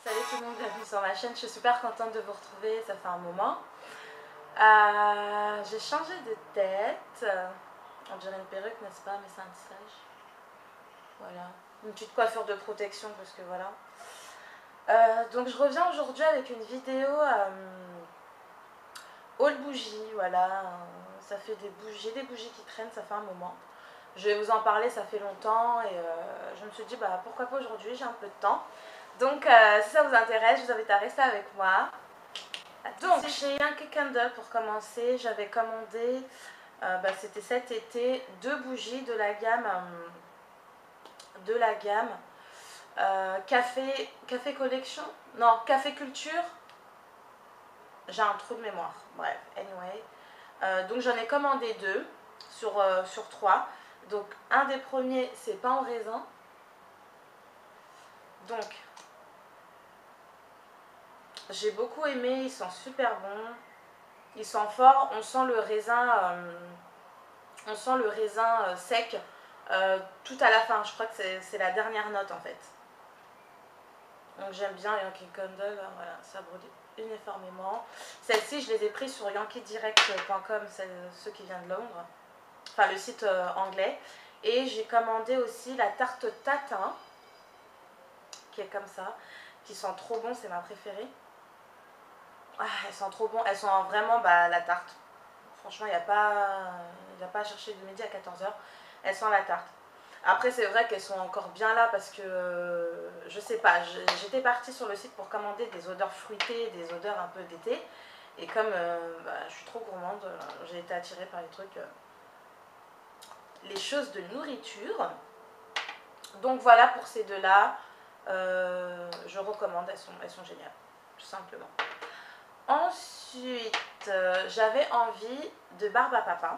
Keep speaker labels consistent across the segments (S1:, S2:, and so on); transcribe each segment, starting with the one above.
S1: Salut tout le monde, bienvenue sur ma chaîne. Je suis super contente de vous retrouver, ça fait un moment. J'ai changé de tête. On dirait une perruque, n'est-ce pas? Mais c'est un tissage. Voilà. Une petite coiffure de protection parce que voilà. Donc je reviens aujourd'hui avec une vidéo haul bougie. Voilà. Ça fait des bougies qui traînent, ça fait un moment. Je vais vous en parler, ça fait longtemps et je me suis dit bah pourquoi pas aujourd'hui, j'ai un peu de temps. Donc si ça vous intéresse, je vous invite à rester avec moi. Donc chez Yankee Candle pour commencer, j'avais commandé, c'était cet été, 2 bougies de la gamme, Café Collection, non Café Culture, j'ai un trou de mémoire, bref, anyway. Donc j'en ai commandé 2 sur 3. Donc un des premiers c'est pain au raisin. Donc j'ai beaucoup aimé, ils sont super bons. Ils sont forts, on sent le raisin sec tout à la fin. Je crois que c'est la dernière note en fait. Donc j'aime bien Yankee Candle, voilà, ça brûle uniformément. Celles-ci, je les ai prises sur yankeedirect.com, ceux qui viennent de Londres, enfin le site anglais. Et j'ai commandé aussi la tarte tatin, qui est comme ça, qui sent trop bon, c'est ma préférée. Ah, elles sont trop bon, elles sont vraiment la tarte. Franchement, il n'y a pas à chercher de midi à 14h. Elles sont la tarte. Après, c'est vrai qu'elles sont encore bien là parce que, je sais pas, j'étais partie sur le site pour commander des odeurs fruitées, des odeurs un peu d'été. Et comme je suis trop gourmande, j'ai été attirée par les trucs, les choses de nourriture. Donc voilà pour ces deux-là. Je recommande, elles sont géniales, tout simplement. Ensuite, j'avais envie de barbe à papa.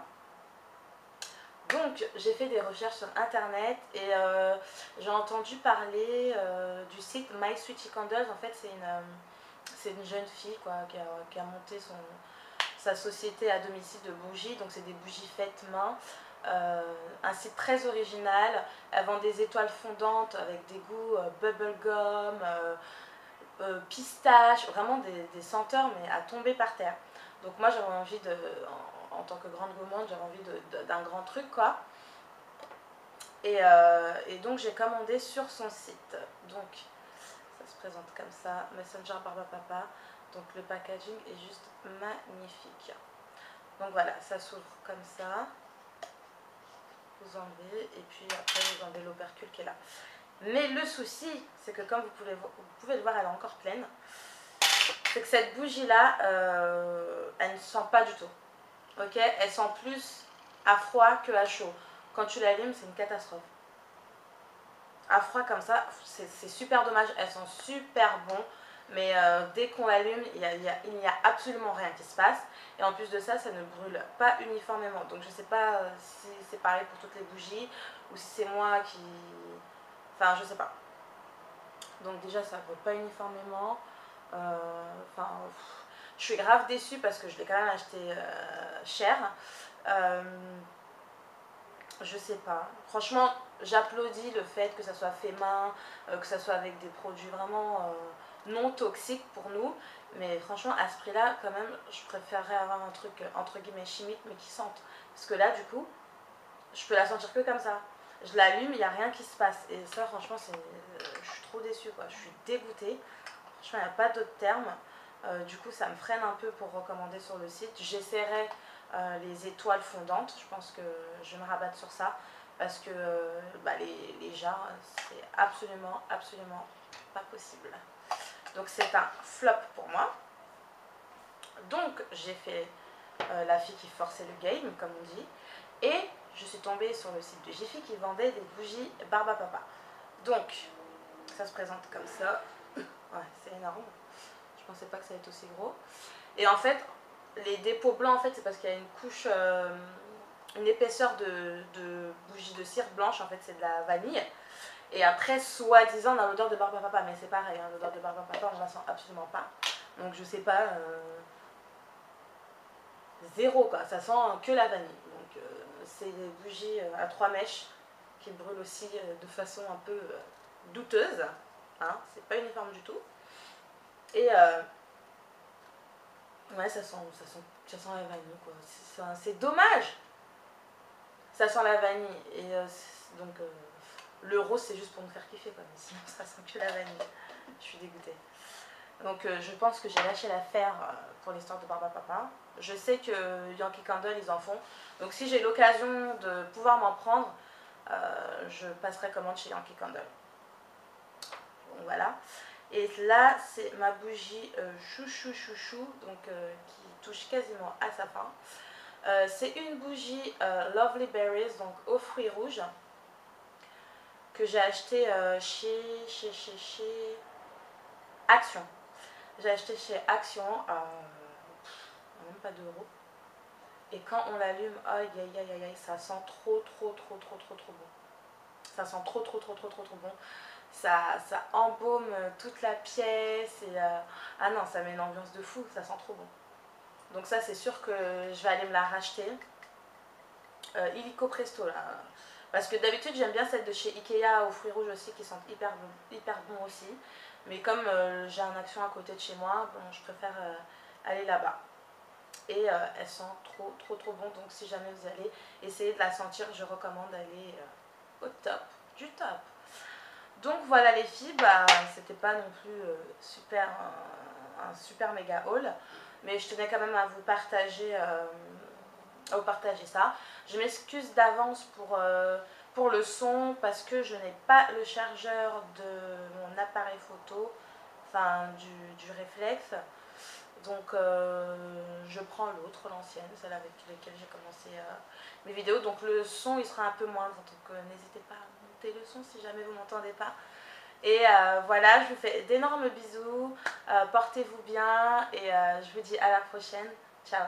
S1: Donc j'ai fait des recherches sur internet et j'ai entendu parler du site My Sweetie Candles. En fait c'est une jeune fille quoi, qui a monté sa société à domicile de bougies. Donc c'est des bougies faites main. Un site très original. Elle vend des étoiles fondantes avec des goûts bubblegum, pistache, vraiment des senteurs mais à tomber par terre. Donc moi j'avais envie en tant que grande gourmande, j'avais envie d'un grand truc quoi. Et donc j'ai commandé sur son site. Donc ça se présente comme ça, Messenger Barbe à Papa. Donc le packaging est juste magnifique. Donc voilà, ça s'ouvre comme ça. Vous enlevez et puis après vous enlevez l'opercule qui est là. Mais le souci, c'est que comme vous pouvez le voir, elle est encore pleine. C'est que cette bougie là, elle ne sent pas du tout. Ok, elle sent plus à froid que à chaud. Quand tu l'allumes, c'est une catastrophe. À froid comme ça, c'est super dommage. Elles sont super bons, mais dès qu'on l'allume, il n'y a absolument rien qui se passe. Et en plus de ça, ça ne brûle pas uniformément. Donc je sais pas si c'est pareil pour toutes les bougies ou si c'est moi qui... Enfin, je sais pas. Donc déjà, ça ne brûle pas uniformément. Je suis grave déçue parce que je l'ai quand même acheté cher. Je sais pas. Franchement, j'applaudis le fait que ça soit fait main, que ça soit avec des produits vraiment non toxiques pour nous. Mais franchement, à ce prix-là, quand même, je préférerais avoir un truc entre guillemets chimique, mais qui sente. Parce que là, du coup, je peux la sentir que comme ça. Je l'allume, il n'y a rien qui se passe. Et ça, franchement, je suis trop déçue, quoi. Je suis dégoûtée. Franchement, il n'y a pas d'autre terme. Du coup, ça me freine un peu pour recommander sur le site. J'essaierai les étoiles fondantes. Je pense que je vais me rabattre sur ça. Parce que les jarres, c'est absolument pas possible. Donc, c'est un flop pour moi. Donc, j'ai fait la fille qui forçait le game, comme on dit. Et je suis tombée sur le site de Jiffy qui vendait des bougies barbe à papa. Donc, ça se présente comme ça. Ouais, c'est énorme. Je pensais pas que ça allait être aussi gros. Et en fait, les dépôts blancs, en fait, c'est parce qu'il y a une couche, une épaisseur de bougie de cire blanche. En fait, c'est de la vanille. Et après, soi-disant, on a l'odeur de barbe à papa. Mais c'est pareil, hein, l'odeur de barbe à papa, on la sent absolument pas. Donc, je sais pas... zéro, quoi. Ça sent que la vanille. Donc, c'est des bougies à 3 mèches qui brûlent aussi de façon un peu douteuse. Hein, c'est pas uniforme du tout. Et ouais, ça sent la vanille quoi. C'est dommage. Ça sent la vanille. Et donc le rose c'est juste pour me faire kiffer quoi. Mais sinon ça sent que la vanille. Je suis dégoûtée. Donc je pense que j'ai lâché l'affaire pour l'histoire de Barba Papa. Je sais que Yankee Candle ils en font. Donc si j'ai l'occasion de pouvoir m'en prendre, je passerai commande chez Yankee Candle. Donc voilà. Et là c'est ma bougie chouchou chouchou, donc qui touche quasiment à sa fin. C'est une bougie Lovely Berries, donc aux fruits rouges, que j'ai acheté chez Action. J'ai acheté chez Action, même pas d'euros. Et quand on l'allume, aïe aïe aïe aïe, ça sent trop bon. Ça sent trop bon. Ça embaume toute la pièce. Et, ah non, ça met une ambiance de fou, ça sent trop bon. Donc ça, c'est sûr que je vais aller me la racheter. Illico Presto, là. Parce que d'habitude, j'aime bien celle de chez Ikea aux fruits rouges aussi, qui sentent hyper bon aussi. Mais comme j'ai un Action à côté de chez moi, bon, je préfère aller là-bas. Et elle sent trop bon. Donc si jamais vous allez essayer de la sentir, je recommande d'aller au top du top. Donc voilà les filles, bah, c'était pas non plus un super méga haul. Mais je tenais quand même à vous partager ça. Je m'excuse d'avance pour le son parce que je n'ai pas le chargeur de mon appareil photo, enfin du réflexe. Donc je prends l'autre, l'ancienne, celle avec laquelle j'ai commencé mes vidéos. Donc le son il sera un peu moindre, donc n'hésitez pas à monter le son si jamais vous m'entendez pas. Et voilà, je vous fais d'énormes bisous, portez-vous bien et je vous dis à la prochaine. Ciao.